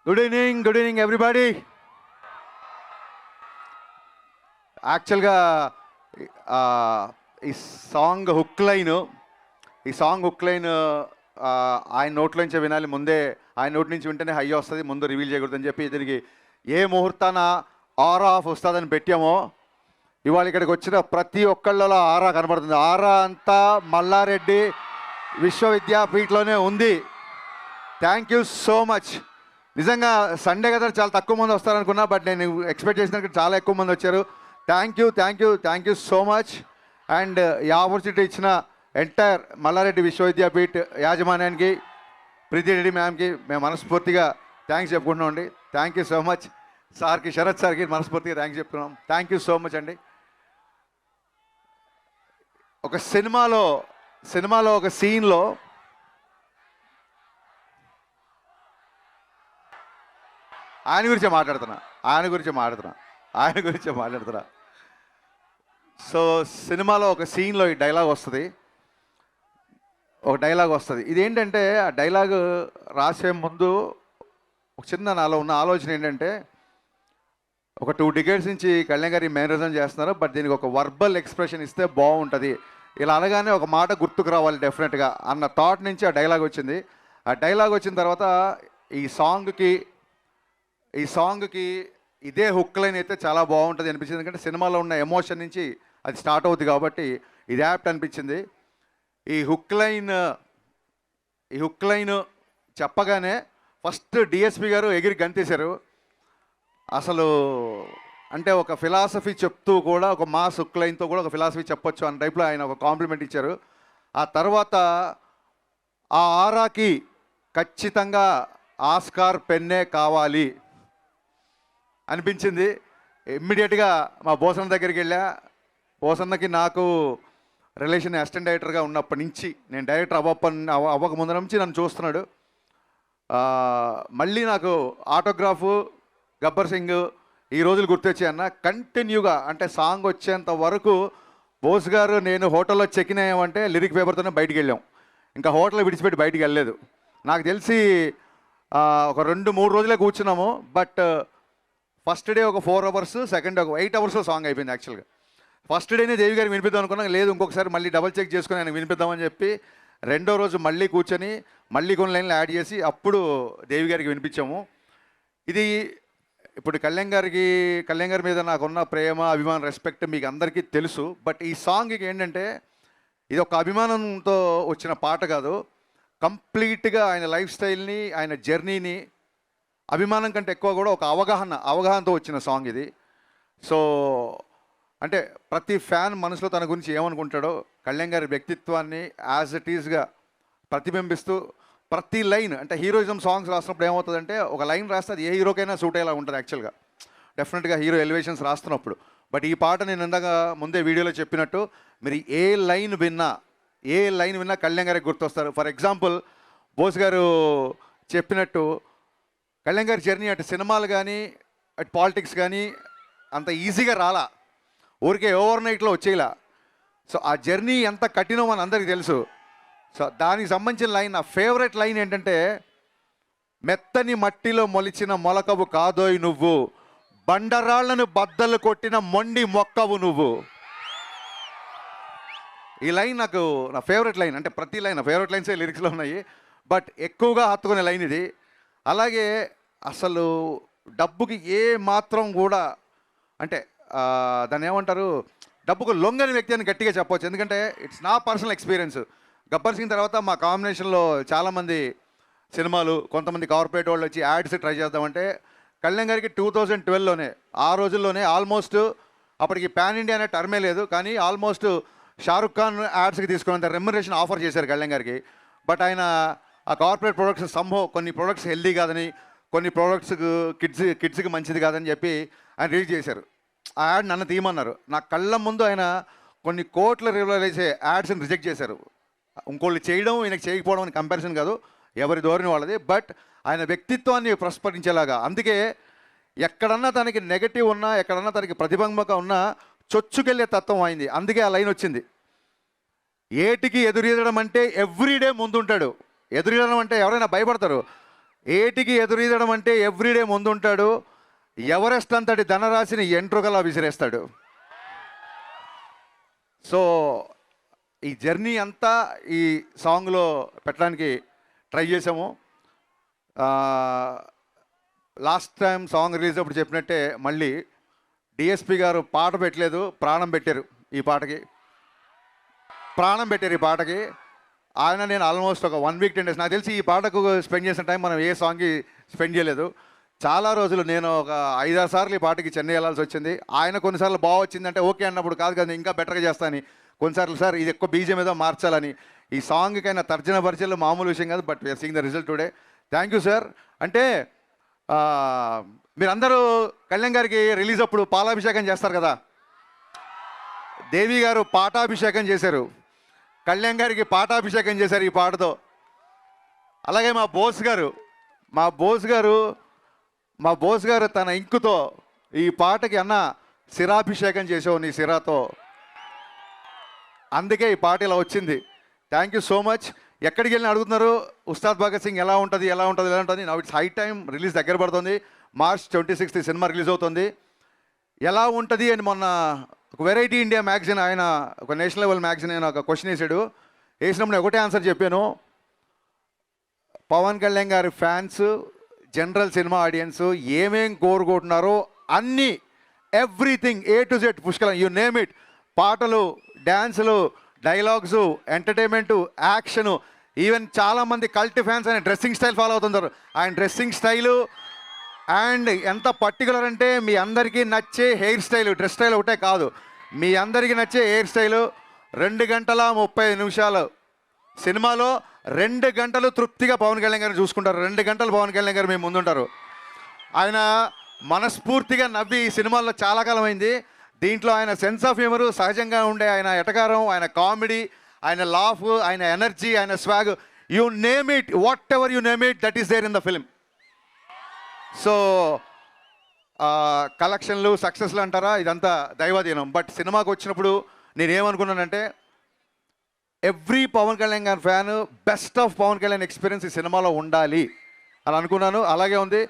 Good evening everybody. యాక్చువల్గా ఈ song hook line ఆయన నోట్లోంచి వినాలి. ముందే ఆయన నోటి నుంచి వింటేనే హై వస్తుంది, ముందు రివీల్ చేయకూడదని చెప్పి దీనికి ఏ ముహూర్తాన ఆరా ఆఫ్ వస్తుందని పెట్టామో, ఇవాళ ఇక్కడికి వచ్చిన ప్రతి ఒక్కళ్ళలో ఆరా కనబడుతుంది. ఆరా అంతా మల్లారెడ్డి విశ్వవిద్యాపీఠలోనే ఉంది. Thank you so much. నిజంగా సండే కదా చాలా తక్కువ మంది వస్తారనుకున్నా, బట్ నేను ఎక్స్పెక్ట్ చేసినట్టు చాలా ఎక్కువ మంది వచ్చారు. Thank you so much. And ఈ ఆపర్చునిటీ ఇచ్చిన ఎంటైర్ మల్లారెడ్డి విశ్వవిద్యాపీఠ్ యాజమాన్యానికి, ప్రీతి రెడ్డి మ్యామ్కి మేము మనస్ఫూర్తిగా థ్యాంక్స్ చెప్పుకుంటున్నాం అండి. Thank you so much. సార్కి, శరత్ సార్కి మనస్ఫూర్తిగా థ్యాంక్స్ చెప్తున్నాం. థ్యాంక్ యూ సో మచ్ అండి. ఒక సినిమాలో ఒక సీన్లో ఆయన గురించే మాట్లాడుతున్నా. సో సినిమాలో ఒక సీన్లో ఈ డైలాగ్ వస్తుంది. ఇదేంటంటే ఆ డైలాగ్ రాసే ముందు ఒక చిన్న నాలో ఉన్న ఆలోచన ఏంటంటే, ఒక 2 decades నుంచి కళ్యాణ్ గారి మేనరిజం చేస్తున్నారు, బట్ దీనికి ఒక వర్బల్ ఎక్స్ప్రెషన్ ఇస్తే బాగుంటుంది, ఇలా అనగానే ఒక మాట గుర్తుకు రావాలి డెఫినెట్గా అన్న థాట్ నుంచి ఆ డైలాగ్ వచ్చింది. ఆ డైలాగ్ వచ్చిన తర్వాత ఈ సాంగ్కి ఇదే హుక్ లైన్ అయితే చాలా బాగుంటుంది అనిపించింది. ఎందుకంటే సినిమాలో ఉన్న ఎమోషన్ నుంచి అది స్టార్ట్ అవుతుంది కాబట్టి ఇది యాప్ట్ అనిపించింది. ఈ హుక్ లైన్ చెప్పగానే ఫస్ట్ డిఎస్పి గారు ఎగిరి గంతేశారు. అసలు అంటే ఒక ఫిలాసఫీ చెప్తూ కూడా, ఒక మాస్ హుక్ లైన్తో కూడా ఒక ఫిలాసఫీ చెప్పొచ్చు అన్న టైప్లో ఆయన ఒక కాంప్లిమెంట్ ఇచ్చారు. ఆ తర్వాత ఆ ఆరాకి ఖచ్చితంగా ఆస్కార్ పెన్నే కావాలి అనిపించింది. ఇమ్మీడియట్గా మా బోసన్న దగ్గరికి వెళ్ళా. బోసన్నకి నాకు రిలేషన్ అసిస్టెంట్ డైరెక్టర్గా ఉన్నప్పటి నుంచి, నేను డైరెక్టర్ అవ్వక ముందు నుంచి నన్ను చూస్తున్నాడు. మళ్ళీ నాకు ఆటోగ్రాఫు, గబ్బర్ సింగ్ ఈ రోజులు గుర్తొచ్చాయన్న. కంటిన్యూగా అంటే సాంగ్ వచ్చేంత వరకు బోస్ గారు నేను హోటల్లో చెక్ ఇన్ అయ్యామంటే లిరిక్ పేపర్తోనే బయటికి వెళ్ళాం. ఇంకా హోటల్ విడిచిపెట్టి బయటికి వెళ్ళలేదు. నాకు తెలిసి ఒక 2-3 రోజులే కూర్చున్నాము. బట్ ఫస్ట్ డే ఒక 4 hours, సెకండ్ డే ఒక 8 hours సాంగ్ అయిపోయింది. యాక్చువల్గా ఫస్ట్ డేనే దేవి గారికి వినిపిద్దాం అనుకున్నాం, లేదు ఇంకొకసారి మళ్ళీ డబల్ చెక్ చేసుకుని ఆయన వినిపిద్దామని చెప్పి రెండో రోజు మళ్ళీ కూర్చొని మళ్ళీ కొన్ని లైన్లు యాడ్ చేసి అప్పుడు దేవి గారికి వినిపించాము. ఇది ఇప్పుడు కళ్యాణ్ గారి మీద నాకున్న ప్రేమ, అభిమానం, రెస్పెక్ట్ మీకు అందరికీ తెలుసు. బట్ ఈ సాంగ్కి ఏంటంటే ఇది ఒక అభిమానంతో వచ్చిన పాట కాదు, కంప్లీట్గా ఆయన లైఫ్ స్టైల్ని, ఆయన జర్నీని, అభిమానం కంటే ఎక్కువ కూడా ఒక అవగాహనతో వచ్చిన సాంగ్ ఇది. సో అంటే ప్రతి ఫ్యాన్ మనసులో తన గురించి ఏమనుకుంటాడో కళ్యాణ్ గారి వ్యక్తిత్వాన్ని యాజ్ ఇట్ ఈజ్గా ప్రతిబింబిస్తూ ప్రతి లైన్, అంటే హీరోయిజం సాంగ్స్ రాసినప్పుడు ఏమవుతుందంటే ఒక లైన్ రాస్తే అది ఏ హీరోకైనా సూట్ అయ్యేలా ఉంటుంది యాక్చువల్గా, డెఫినెట్గా హీరో ఎలివేషన్స్ రాస్తున్నప్పుడు. బట్ ఈ పాట నేను ఇందాక ముందే వీడియోలో చెప్పినట్టు మీరు ఏ లైన్ విన్నా కళ్యాణ్ గారికి గుర్తొస్తారు. ఫర్ ఎగ్జాంపుల్ బోస్ గారు చెప్పినట్టు కళ్యాణ్ గారి జర్నీ అటు సినిమాలు కానీ అటు పాలిటిక్స్ కానీ అంత ఈజీగా రాలా, ఊరికే ఓవర్ నైట్లో వచ్చేలా. సో ఆ జర్నీ ఎంత కఠినో మన అందరికీ తెలుసు. సో దానికి సంబంధించిన లైన్, నా ఫేవరెట్ లైన్ ఏంటంటే, మెత్తని మట్టిలో మొలిచిన మొలకవు కాదోయ్ నువ్వు, బండరాళ్లను బద్దలు కొట్టిన మొండి మొక్కవు నువ్వు. ఈ లైన్ నాకు నా ఫేవరెట్ లైన్. అంటే ప్రతి లైన్ నా ఫేవరెట్ లైన్సే లిరిక్స్లో ఉన్నాయి, బట్ ఎక్కువగా హత్తుకునే లైన్ ఇది. అలాగే అసలు డబ్బుకి ఏ మాత్రం కూడా అంటే దాన్ని ఏమంటారు, డబ్బుకు లొంగని వ్యక్తి అని గట్టిగా చెప్పవచ్చు. ఎందుకంటే ఇట్స్ నా పర్సనల్ ఎక్స్పీరియన్స్. గబ్బర్ సింగ్ తర్వాత మా కాంబినేషన్లో చాలామంది సినిమాలు, కొంతమంది కార్పొరేట్ వాళ్ళు వచ్చి యాడ్స్ ట్రై చేద్దామంటే కళ్యాణ్ గారికి 2012లోనే, ఆ రోజుల్లోనే ఆల్మోస్ట్ అప్పటికి పాన్ ఇండియా అనే టర్మే లేదు, కానీ ఆల్మోస్ట్ షారుఖ్ ఖాన్ యాడ్స్కి తీసుకున్నంత రెమ్యునరేషన్ ఆఫర్ చేశారు కళ్యాణ్ గారికి. బట్ ఆయన ఆ కార్పొరేట్ ప్రొడక్ట్స్ కొన్ని ప్రొడక్ట్స్ హెల్దీ కాదని, కొన్ని ప్రొడక్ట్స్ కిడ్స్కి మంచిది కాదని చెప్పి ఆయన రిలీజ్ చేశారు. ఆ యాడ్ నన్ను తీయమన్నారు. నా కళ్ళ ముందు ఆయన కొన్ని కోట్ల రివైల్ చేసే యాడ్స్ని రిజెక్ట్ చేశారు. ఇంకోళ్ళు చేయడం, ఈయనకి చేయకపోవడం అని కంపారిజన్ కాదు, ఎవరి ధోరణి వాళ్ళది. బట్ ఆయన వ్యక్తిత్వాన్ని ప్రస్ఫుటించేలాగా, అందుకే ఎక్కడన్నా తనకి నెగటివ్ ఉన్నా, ఎక్కడన్నా తనకి ప్రతిబింబక ఉన్నా చొచ్చుకెళ్ళే తత్వం అయింది. అందుకే ఆ లైన్ వచ్చింది. ఏటికి ఎదురీదడం అంటే ఎవ్రీడే ముందుంటాడు. ఎదురీదడం అంటే ఎవరైనా భయపడతారు. ఏటికి ఎదురీదడం అంటే ఎవ్రీడే ముందుంటాడు. ఎవరెస్ట్ అంతటి ధనరాశిని ఎంట్రుకలా విసిరేస్తాడు. సో ఈ జర్నీ అంతా ఈ సాంగ్లో పెట్టడానికి ట్రై చేసాము. లాస్ట్ టైం సాంగ్ రిలీజ్ అప్పుడు చెప్పినట్టే మళ్ళీ డిఎస్పి గారు పాట పెట్టలేదు, ప్రాణం పెట్టారు ఈ పాటకి. ఆయన నేను ఆల్మోస్ట్ ఒక 1 వీక్ 10 days, నాకు తెలిసి ఈ పాటకు స్పెండ్ చేసిన టైం మనం ఏ సాంగ్కి స్పెండ్ చేయలేదు. చాలా రోజులు నేను ఒక 5-6 సార్లు ఈ పాటకి చెన్నై వెళ్ళాల్సి వచ్చింది. ఆయన కొన్నిసార్లు బాగా వచ్చిందంటే ఓకే అన్నప్పుడు కాదు కదా ఇంకా బెటర్గా చేస్తానని, కొన్నిసార్లు సార్ ఇది ఎక్కువ బీజం ఏదో మార్చాలని. ఈ సాంగ్కైనా తర్జన భర్జనలు మామూలు విషయం కాదు. But we are seeing the result today. Thank you sir. అంటే మీరందరూ కళ్యాణ్ గారికి రిలీజ్ అప్పుడు పాలాభిషేకం చేస్తారు కదా, దేవి గారు పాటాభిషేకం చేశారు, కళ్యాణ్ గారికి పాటాభిషేకం చేశారు ఈ పాటతో. అలాగే మా బోస్ గారు తన ఇంకుతో ఈ పాటకి అన్న శిరాభిషేకం చేసావు నీ శిరాతో, అందుకే ఈ పాట ఇలా వచ్చింది. Thank you so much. ఎక్కడికి వెళ్ళిన అడుగుతున్నారు ఉస్తాద్ భగత్ సింగ్ ఎలా ఉంటుంది. Now it's high time, release దగ్గర పడుతుంది. March 26th ఈ సినిమా రిలీజ్ అవుతుంది. ఎలా ఉంటుంది అని మొన్న ఒక వెరైటీ ఇండియా మ్యాగజైన్, ఆయన ఒక నేషనల్ లెవెల్ మ్యాగజైన్ ఆయన ఒక క్వశ్చన్ వేసినప్పుడు నేను ఒకటే ఆన్సర్ చెప్పాను. పవన్ కళ్యాణ్ గారి ఫ్యాన్స్, జనరల్ సినిమా ఆడియన్స్ ఏమేం కోరుకుంటున్నారో అన్నీ, ఎవ్రీథింగ్ A to Z పుష్కలం, యూ నేమ్ ఇట్. పాటలు, డ్యాన్సులు, డైలాగ్సు, ఎంటర్టైన్మెంటు, యాక్షను, ఈవెన్ చాలామంది కల్ట్ ఫ్యాన్స్ ఆయన డ్రెస్సింగ్ స్టైల్ ఫాలో అవుతుంటారు. ఆయన డ్రెస్సింగ్ స్టైలు అండ్ ఎంత పర్టికులర్ అంటే మీ అందరికీ నచ్చే హెయిర్ స్టైలు, డ్రెస్ స్టైల్ ఒకటే కాదు, మీ అందరికీ నచ్చే హెయిర్ స్టైలు. 2 గంటల 30 నిమిషాలు సినిమాలో 2 గంటలు తృప్తిగా పవన్ కళ్యాణ్ గారిని చూసుకుంటారు. 2 గంటలు పవన్ కళ్యాణ్ గారు మేము ముందుంటారు. ఆయన మనస్ఫూర్తిగా నవ్వి ఈ సినిమాల్లో చాలా కాలం అయింది. దీంట్లో ఆయన సెన్స్ ఆఫ్ హ్యూమరు, సహజంగా ఉండే ఆయన ఎటకారం, ఆయన కామెడీ, ఆయన లాఫ్, ఆయన ఎనర్జీ, ఆయన swag, you name it, whatever you name it, that is there in the film. So కలెక్షన్లు, సక్సెస్లు అంటారా, ఇదంతా దైవాధీనం. బట్ సినిమాకి వచ్చినప్పుడు నేనేమనుకున్నానంటే ఎవ్రీ పవన్ కళ్యాణ్ గారి fan best of Pawan Kalyan experience ఈ సినిమాలో ఉండాలి అని అనుకున్నాను. అలాగే ఉంది.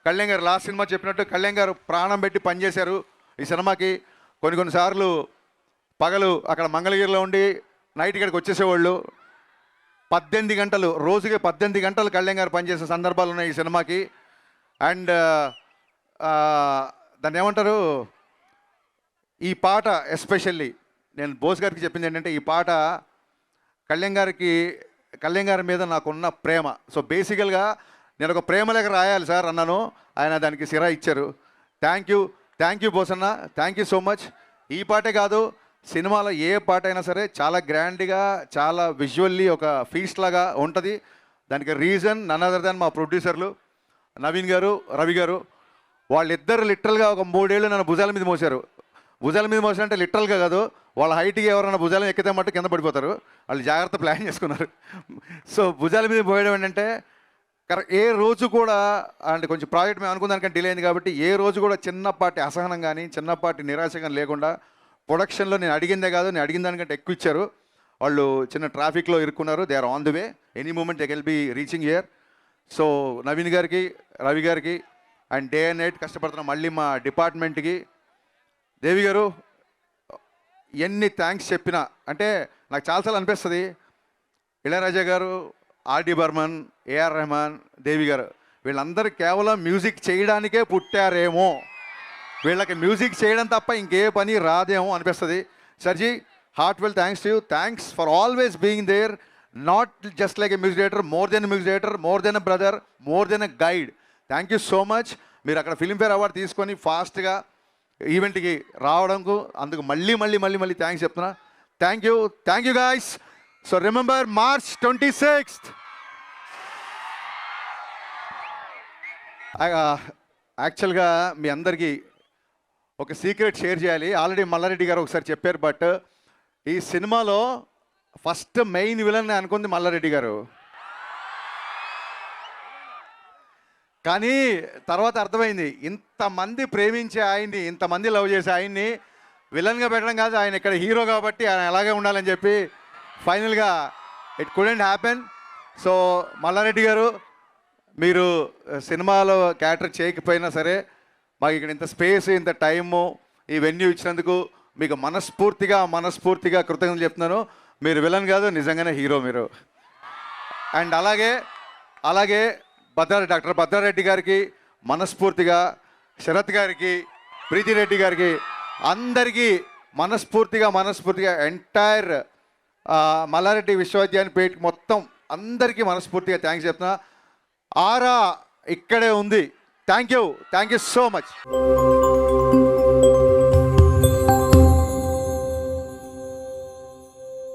కళ్యాణ్ గారు లాస్ట్ సినిమా చెప్పినట్టు కళ్యాణ్ గారు ప్రాణం పెట్టి పనిచేశారు ఈ సినిమాకి. కొన్నిసార్లు పగలు అక్కడ మంగళగిరిలో ఉండి నైట్ ఇక్కడికి వచ్చేసేవాళ్ళు. 18 గంటలు, రోజుకి 18 గంటలు కళ్యాణ్ గారు పనిచేసే సందర్భాలు ఉన్నాయి ఈ సినిమాకి. అండ్ దాన్ని ఏమంటారు, ఈ పాట ఎస్పెషల్లీ నేను బోస్ గారికి చెప్పింది ఏంటంటే, ఈ పాట కళ్యాణ్ గారి మీద నాకున్న ప్రేమ. సో బేసికల్గా నేను ఒక ప్రేమ లేఖ రాయాలి సార్ అన్నాను, ఆయన దానికి సిరా ఇచ్చారు. Thank you Bosanna, thank you so much. ఈ పాటే కాదు, సినిమాలో ఏ పాట అయినా సరే చాలా గ్రాండ్గా, చాలా విజువల్లీ ఒక ఫీస్ట్ లాగా ఉంటుంది. దానికి రీజన్ నన్ అదర్ దాన్ మా ప్రొడ్యూసర్లు నవీన్ గారు, రవి గారు. వాళ్ళిద్దరు లిటరల్గా ఒక 3 ఏళ్ళు నన్ను భుజాల మీద మోసారు. భుజాల మీద మోసారంటే లిటరల్గా కాదు, వాళ్ళ హైట్కి ఎవరైనా భుజాలను ఎక్కితే మట్టు కింద పడిపోతారు. వాళ్ళు జాగ్రత్త ప్లాన్ చేసుకున్నారు. సో భుజాల మీద పోయడం ఏంటంటే ఏ రోజు కూడా, అంటే కొంచెం ప్రాజెక్ట్ మేము అనుకున్న దానికంటే డిలే అయింది కాబట్టి ఏ రోజు కూడా చిన్నపాటి అసహనం కానీ, చిన్నపాటి నిరాశ కానీ లేకుండా ప్రొడక్షన్లో నేను అడిగిందే కాదు, నేను అడిగిన దానికంటే ఎక్కువ ఇచ్చారు. వాళ్ళు చిన్న ట్రాఫిక్లో ఇరుక్కున్నారు. They are on the way, any moment they could be reaching here. So Naveen గారికి, రవి గారికి అండ్ డే అండ్ నైట్ కష్టపడుతున్న మళ్ళీ మా డిపార్ట్మెంట్కి, దేవి గారు ఎన్ని థ్యాంక్స్ చెప్పినా, అంటే నాకు చాలాసార్లు అనిపిస్తుంది ఇళయరాజా గారు, ఆర్డి బర్మన్, ఏఆర్ రెహమాన్, దేవి గారు వీళ్ళందరూ కేవలం మ్యూజిక్ చేయడానికే పుట్టారేమో, వీళ్ళకి మ్యూజిక్ చేయడం తప్ప ఇంకే పని రాదేమో అనిపిస్తుంది. సర్జీ, heartfelt thanks to you. Thanks for always being there, not just like a music director, more than music director, more than a brother, more than a guide. Thank you so much. మీరు అక్కడ Filmfare award తీసుకొని ఫాస్ట్గా ఈవెంట్కి రావడంకు అందుకు మళ్ళీ thanks చెప్తున్నా. Thank you guys. So remember March 26th. యాక్చువల్గా మీ అందరికీ ఒక సీక్రెట్ షేర్ చేయాలి. ఆల్రెడీ మల్లారెడ్డి గారు ఒకసారి చెప్పారు. బట్ ఈ సినిమాలో ఫస్ట్ మెయిన్ విలన్ అనుకుంది మల్లారెడ్డి గారు, కానీ తర్వాత అర్థమైంది ఇంతమంది ప్రేమించే ఆయన్ని, ఇంతమంది లవ్ చేసే ఆయన్ని విలన్గా పెట్టడం కాదు, ఆయన ఇక్కడ హీరో కాబట్టి ఆయన అలాగే ఉండాలని చెప్పి ఫైనల్గా it couldn't happen. So Malla Reddy గారు, మీరు సినిమాలో క్యారెక్టర్ చేయకపోయినా సరే మాకు ఇక్కడ ఇంత స్పేస్ ఇంత టైము ఈ వెన్యూ ఇచ్చినందుకు మీకు మనస్ఫూర్తిగా కృతజ్ఞతలు చెప్తున్నాను. మీరు విలన్ కాదు, నిజంగానే హీరో మీరు. అండ్ అలాగే డాక్టర్ భద్రారెడ్డి గారికి మనస్ఫూర్తిగా, శరత్ గారికి, ప్రీతిరెడ్డి గారికి, అందరికీ మనస్ఫూర్తిగా ఎంటైర్ మల్లారెడ్డి విశ్వవిద్యాలయం పేట మొత్తం అందరికీ మనస్ఫూర్తిగా థ్యాంక్స్ చెప్తున్నా. ఆరా ఇక్కడే ఉంది. Thank you so much.